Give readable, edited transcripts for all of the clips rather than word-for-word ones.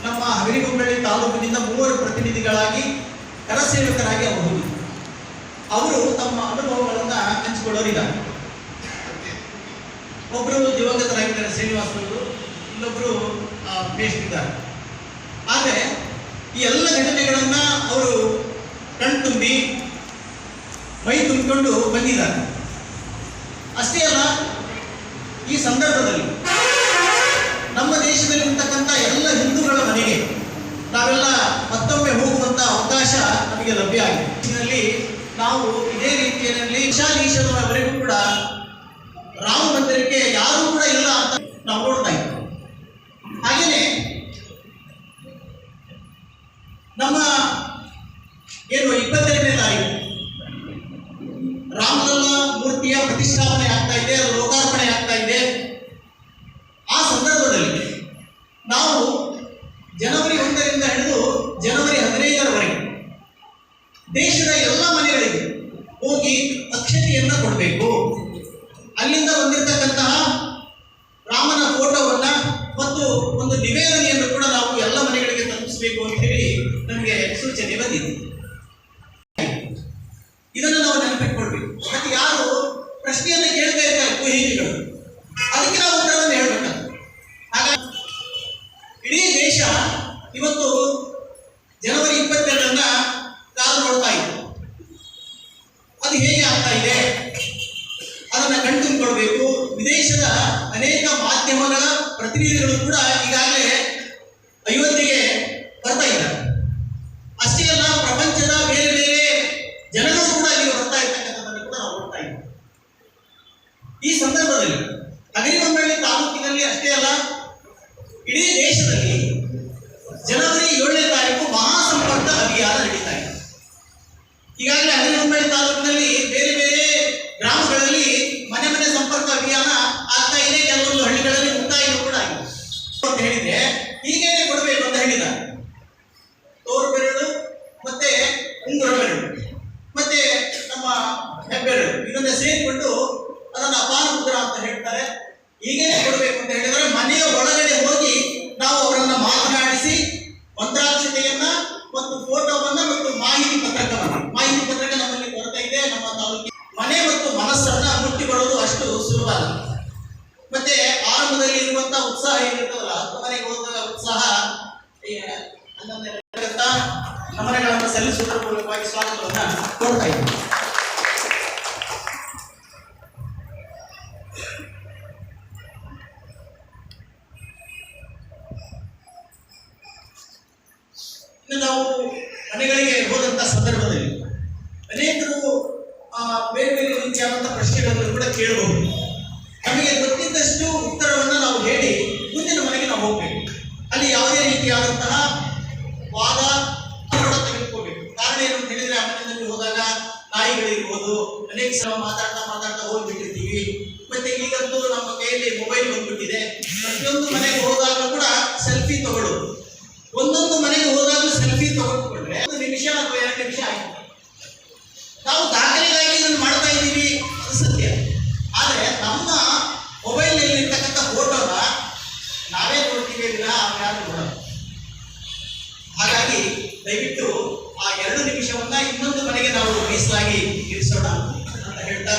ನಮ್ಮ ಹಗರಿಬೊಮ್ಮನಹಳ್ಳಿ ತಾಲೂಕಿನಿಂದ 3 ಪ್ರತಿನಿಧಿಗಳಾಗಿ ಕರಸೇವಕರಾಗಿ ಅವರು ತಮ್ಮ ಅನುಭವಗಳನ್ನು ಹಂಚಿಕೊಳ್ಳೋರಿದ್ದಾರೆ. ಒಬ್ಬರು ದಿವಂಗತರಾಗಿದ್ದಾರೆ ಶ್ರೀನಿವಾಸರು, ಇನ್ನೊಬ್ಬರು ಮೇಷ್ಟಿದ್ದಾರೆ. ಆದರೆ ಈ ಎಲ್ಲ ಘಟನೆಗಳನ್ನ ಅವರು ಕಣ್ತುಂಬಿ ಮೈ ತುಂಬಿಕೊಂಡು ಬಂದಿದ್ದಾರೆ. ಅಷ್ಟೇ ಅಲ್ಲ, ಈ ಸಂದರ್ಭದಲ್ಲಿ ನಮ್ಮ ದೇಶದಲ್ಲಿ ಇರ್ತಕ್ಕಂಥ ಎಲ್ಲ ಹಿಂದೂಗಳ ಮನೆಗೆ ನಾವೆಲ್ಲ ಮತ್ತೊಮ್ಮೆ ಹೋಗುವಂತ ಅವಕಾಶ ನಮಗೆ ಲಭ್ಯ ಆಗಿದೆ. ಇದರಲ್ಲಿ ನಾವು ಇದೇ ರೀತಿಯಲ್ಲಿ ಈಶಾನೀಶ್ವರವರೆಗೂ ಕೂಡ ರಾಮ ಮಂದಿರಕ್ಕೆ ಯಾರೂ ಕೂಡ ಇಲ್ಲ ಅಂತ ನಾವು ನೋಡ್ತಾ ಇದ್ದೀವಿ. ಹಾಗೆಯೇ ನಮ್ಮ ಏನು 22ನೇ ತಾರೀಕು ರಾಮಲಲ್ಲಾ ಮೂರ್ತಿಯ ಪ್ರತಿಷ್ಠಾಪನೆ ಆಗ್ತಾ ಇದೆ, ಲೋಕಾರ್ಪಣೆ ಆಗ್ತಾ ಇದೆ. ಆ ಸಂದರ್ಭದಲ್ಲಿ ನಾವು ಜನವರಿ 1ರಿಂದ ಹಿಡಿದು ಜನವರಿ 15ರವರೆಗೆ ದೇಶದ ಎಲ್ಲ ಮನೆಗಳಿಗೆ ಹೋಗಿ ಅಕ್ಷತೆಯನ್ನ ಕೊಡಬೇಕು. ಅಲ್ಲಿಂದ ಬಂದಿರತಕ್ಕಂತಹ ರಾಮನ ಫೋಟೋವನ್ನ ಮತ್ತು ಒಂದು ನಿವೇದನೆಯನ್ನು ಕೂಡ ನಾವು ಎಲ್ಲ ಮನೆಗಳಿಗೆ ತಲುಪಿಸಬೇಕು ಅಂತ ಹೇಳಿ ನಮಗೆ ಸೂಚನೆ ಬಂದಿದೆ. ಇದನ್ನು ನಾವು ನೆನಪಿಟ್ಕೊಳ್ಬೇಕು. ಮತ್ತೆ ಯಾರು ಪ್ರಶ್ನೆಯನ್ನು ಕೇಳ್ತಾ ಇರ್ತಾರೆ ಕುಹಿಗಳು, ಅದಕ್ಕೆ ನಾವು ಉತ್ತರವನ್ನು ಹೇಳ್ಬೇಕಾಗ್ತದೆ. ಹಾಗಾಗಿ ಇಡೀ ದೇಶ ಇವತ್ತು ಜನವರಿ 22ರನ್ನ ಕಾದು ನೋಡ್ತಾ ಇದೆ. ಅದು ಹೇಗೆ ಆಗ್ತಾ ಇದೆ ಅದನ್ನ ಕಣ್ತುಂಬಿಕೊಳ್ಬೇಕು. ವಿದೇಶದ ಅನೇಕ ಮಾಧ್ಯಮಗಳ ಪ್ರತಿನಿಧಿಗಳು ಕೂಡ ಈಗಾಗಲೇ ಅಯೋಧ್ಯೆಗೆ ಬರ್ತಾ ಇದ್ದಾರೆ. ಅಷ್ಟೇ ಅಲ್ಲ, ಪ್ರಪಂಚದ ಬೇರೆ ಬೇರೆ ಜನಗಳು ಕೂಡ ಅಲ್ಲಿಗೆ ಬರ್ತಾ ಇರ್ತಕ್ಕಂಥದ್ದನ್ನು ಕೂಡ ನಾವು ನೋಡ್ತಾ ಇದ್ದೀವಿ. ಈ ಸಂದರ್ಭದಲ್ಲಿ ಹಗರಿಬೊಮ್ಮನಹಳ್ಳಿ ತಾಲೂಕಿನಲ್ಲಿ ಅಷ್ಟೇ ಅಲ್ಲ, ಇಡೀ ದೇಶದಲ್ಲಿ ಜನವರಿ 7ನೇ ತಾರೀಕು ಮಹಾಸಂಪರ್ಕ ಅಭಿಯಾನ ನಡೀತಾ ಇದೆ. ಈಗಾಗಲೇ ಹಗರಿಬೊಮ್ಮನಹಳ್ಳಿ ತಾಲೂಕಿನಲ್ಲಿ ಬೇರೆ ಬೇರೆ ಗ್ರಾಮಗಳಲ್ಲಿ ಮನೆ ಮನೆ ಸಂಪರ್ಕ ಅಭಿಯಾನ ಆಗ್ತಾ ಇದೆ. ಕೆಲವೊಂದು ಹಳ್ಳಿಗಳಲ್ಲಿ ಮುಕ್ತಾಯ ಕೂಡ ಆಗಿದೆ ಅಂತ ಹೇಳಿದ್ರೆ ಹೀಗೇನೆ ಕೊಡಬೇಕು ಅಂತ ಹೇಳಿದ್ದಾರೆ. ತೋರು ಬೆರಳು ಮತ್ತೆ ಉಂಗುರ ಬೆರಳು ಮತ್ತೆ ನಮ್ಮ ಹೆಬ್ಬೆರಳು ಇದನ್ನ ಸೇರಿಕೊಂಡು ಅದನ್ನು ಅಪಾರ ಮುದ್ರ ಅಂತ ಹೇಳ್ತಾರೆ. ಹೀಗೇನೆ ಕೊಡಬೇಕು ಅಂತ ಹೇಳಿದರೆ ಮನೆಯ ಒಳಗಡೆ ಹೋಗಿ ನಾವು ಅವರನ್ನ ಮಾತನಾಡಿಸಿ ಮಂತ್ರಾಕ್ಷತೆಯನ್ನ ಮತ್ತು ಫೋಟೋವನ್ನ ಮತ್ತು ಮಾಹಿತಿ ಪತ್ರಕ ನಮ್ಮಲ್ಲಿ ಕೊರತೆ ಇದೆ. ನಮ್ಮ ತಾಲೂಕಿನ ಮನೆ ಮತ್ತು ಮನಸ್ಸನ್ನ ಮುಟ್ಟಿಕೊಳ್ಳೋದು ಅಷ್ಟು ಸುಲಭ ಅಲ್ಲ. ಮತ್ತೆ ಆರಂಭದಲ್ಲಿ ಇರುವಂತಹ ಉತ್ಸಾಹ ಏನಿರ್ತದಲ್ಲ, 10 ಮನೆಗೆ ಹೋದಾಗ ಉತ್ಸಾಹ ನಮನಗಳನ್ನು ಸಲ್ಲಿಸುವುದರ ಮೂಲಕವಾಗಿ ಸ್ವಾಗತವನ್ನ ಕೊಡ್ತಾ ಇದ್ದೀವಿ. ಇನ್ನು ನಾವು ಮನೆಗಳಿಗೆ ಹೋದಂತ ಸಂದರ್ಭದಲ್ಲಿ ಅನೇಕರು ಬೇರೆ ಬೇರೆ ರೀತಿಯಾದಂತಹ ಪ್ರಶ್ನೆಗಳನ್ನು ಕೂಡ ಕೇಳಬಹುದು. ನಮಗೆ ಗೊತ್ತಿದ್ದಷ್ಟು ಉತ್ತರವನ್ನು ನಾವು ಹೇಳಿ ಮುಂದಿನ ಮನೆಗೆ ನಾವು ಹೋಗ್ಬೇಕು. ಅಲ್ಲಿ ಯಾವುದೇ ರೀತಿಯಾದಂತಹ ವಾದ ತೆಗೆದುಕೋಬೇಕು. ಕಾರಣ ಏನು ಅಂತ ಹೇಳಿದ್ರೆ, ಆ ಮನೆಯಲ್ಲಿ ಹೋದಾಗ ನಾಯಿಗಳಿರ್ಬೋದು, ಅನೇಕ ಸಲ ಮಾತಾಡ್ತಾ ಹೋಗ್ಬಿಟ್ಟಿರ್ತೀವಿ. ಮತ್ತೆ ಈಗಂತೂ ನಮ್ಮ ಕೈಯಲ್ಲಿ ಮೊಬೈಲ್ ಬಂದ್ಬಿಟ್ಟಿದೆ. ಪ್ರತಿಯೊಂದು ಮನೆಗೆ ಹೋದಾಗ ಕೂಡ ಸೆಲ್ಫಿ ತಗೊಳ್ಳೋದು. ಒಂದೊಂದು ಮನೆಗೆ ಹೋದಾಗಲೂ ಸೆಲ್ಫಿ ತಗೊಂಡ್ಕೊಂಡ್ರೆ 1 ನಿಮಿಷ ಅಥವಾ 2 ನಿಮಿಷ ಆಯ್ತು. ನಾವು ದಾಖಲೆಗಾಗಿ ಇದನ್ನು ಮಾಡ್ತಾ ಇದ್ದೀವಿ, ಅದು ಸತ್ಯ. ಆದರೆ ನಮ್ಮ ಮೊಬೈಲ್ನಲ್ಲಿ ಇರ್ತಕ್ಕಂಥ ಫೋಟೋನ ನಾವೇ ನೋಡ್ತೀವಿ, ಯಾರು ನೋಡೋಣ. ಹಾಗಾಗಿ ದಯವಿಟ್ಟು ಆ 2 ನಿಮಿಷವನ್ನ ಇನ್ನೊಂದು ಮನೆಗೆ ನಾವು ಮೀಸಲಾಗಿ ಇರಿಸೋಣ ಅಂತ ಹೇಳ್ತಾ,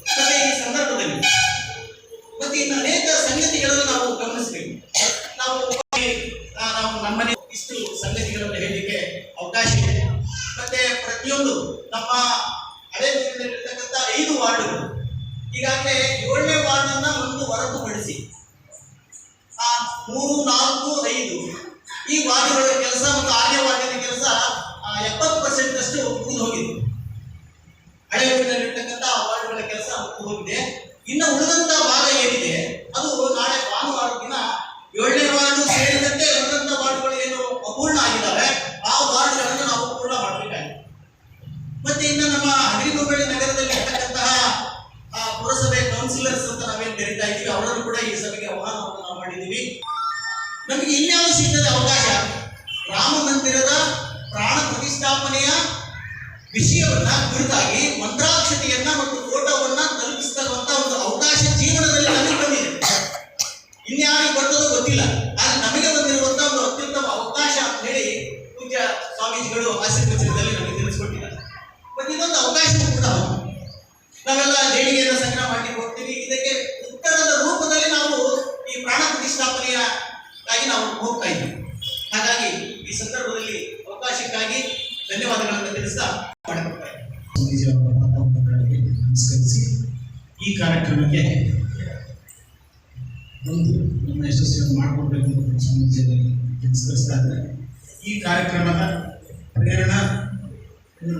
ಮತ್ತೆ ಈ ಸಂದರ್ಭದಲ್ಲಿ ಮತ್ತೆ ಇನ್ನು ಅನೇಕ ಸಂಗತಿಗಳನ್ನು ನಾವು ಗಮನಿಸಬೇಕು. ನಾವು ನಮ್ಮನೆ ಇಷ್ಟು ಸಂಗತಿಗಳನ್ನು ಹೇಳಲಿಕ್ಕೆ ಅವಕಾಶ ಇದೆ. ಮತ್ತೆ ಪ್ರತಿಯೊಂದು ನಮ್ಮ ಹಳೆ ಊರಿನಲ್ಲಿರ್ತಕ್ಕಂಥ 5 ವಾರ್ಡ್ಗಳು ಈಗಾಗಲೇ 7ನೇ ವಾರ್ಡನ್ನ ಒಂದು ಹೊರತುಪಡಿಸಿ 3, 4, 5 ಈ ವಾರ್ಡ್ಗಳ ಕೆಲಸ ಮತ್ತು 6ನೇ ವಾರ್ಡಿನ ಕೆಲಸ 70% ಅಷ್ಟು ಮುಗಿದು ಹೋಗಿದೆ. ಹಳೆ ಊರಿನಲ್ಲಿರ್ತಕ್ಕಂಥ ವಾರ್ಡ್ಗಳ ಕೆಲಸ ಮುಗಿದು ಹೋಗಿದೆ. ಇನ್ನು ಉಳಿದಂತ ಭಾಗ ಏನಿದೆ ಅದು ನಾಳೆ ಭಾನುವಾರ ದಿನ 7ನೇ ವಾರ್ಡ್ ಸೇರಿದಂತೆ ಉಳಿದಂತ ವಾರ್ಡ್ಗಳು ಏನು ಅಪೂರ್ಣ ಆಗಿದ್ದಾವೆ ಆ ವಾರ್ಡ್ಗಳನ್ನು ನಾವು ಪೂರ್ಣ ಮಾಡಬೇಕಾಗಿದೆ. ಮತ್ತೆ ಇನ್ನು ನಮ್ಮ ಹಗರಿಬೊಮ್ಮನಹಳ್ಳಿ ನಗರದಲ್ಲಿ ಇರ್ತಕ್ಕಂತಹ ಪುರಸಭೆ ಕೌನ್ಸಿಲರ್ಸ್ ಅಂತ ನಾವೇನು ಕರೀತಾ ಇದ್ದೀವಿ, ಅವರನ್ನು ಕೂಡ ಈ ಸಭೆಗೆ ಆಹ್ವಾನವನ್ನು ನಾವು ಮಾಡಿದ್ದೀವಿ. ನಮಗೆ ಇನ್ಯಾವುದು ಸಿಗ್ತದೆ ಅವಕಾಶ? ರಾಮ ಮಂದಿರದ ಪ್ರಾಣ ಪ್ರತಿಷ್ಠಾಪನೆಯ ವಿಷಯವನ್ನ ಕುರಿತಾಗಿ ಮಂತ್ರಾಕ್ಷತೆಯನ್ನ ಮತ್ತು ಫೋಟೋವನ್ನ ತಲುಪಿಸ್ತಕ್ಕಂಥ ಒಂದು ಅವಕಾಶ ಜೀವನದಲ್ಲಿ ನಮಗೆ ಬಂದಿದೆ. ಇನ್ಯಾರಿಗೆ ಬರ್ತದೋ ಗೊತ್ತಿಲ್ಲ. ಆದರೆ ನಮಗೆ ಬಂದಿರುವಂತಹ ಒಂದು ಅತ್ಯುತ್ತಮ ತಿಳಿಸ್ತಾ ಮಾಡಿಕೊಡ್ತಾರೆ. ಸ್ವಾಮೀಜಿಯವರಿಗೆ ನಮಸ್ಕರಿಸಿ ಈ ಕಾರ್ಯಕ್ರಮಕ್ಕೆ ಒಂದು ನಮ್ಮ ಯಶಸ್ವಿಯನ್ನು ಮಾಡಿಕೊಡ್ಬೇಕು ಅಂತ ಸ್ವಾಮೀಜಿಯವರಿಗೆ ನಮಸ್ಕರಿಸ್ತಾ ಇದ್ದಾರೆ. ಈ ಕಾರ್ಯಕ್ರಮದ ಪ್ರೇರಣಾ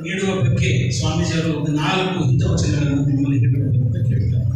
ನೀಡುವ ಬಗ್ಗೆ ಸ್ವಾಮೀಜಿಯವರು 4 ಹಿತವಚನಗಳನ್ನು ನಿಮ್ಮಲ್ಲಿ ಹೇಳಬೇಕು ಅಂತ ಕೇಳ್ತಾರೆ.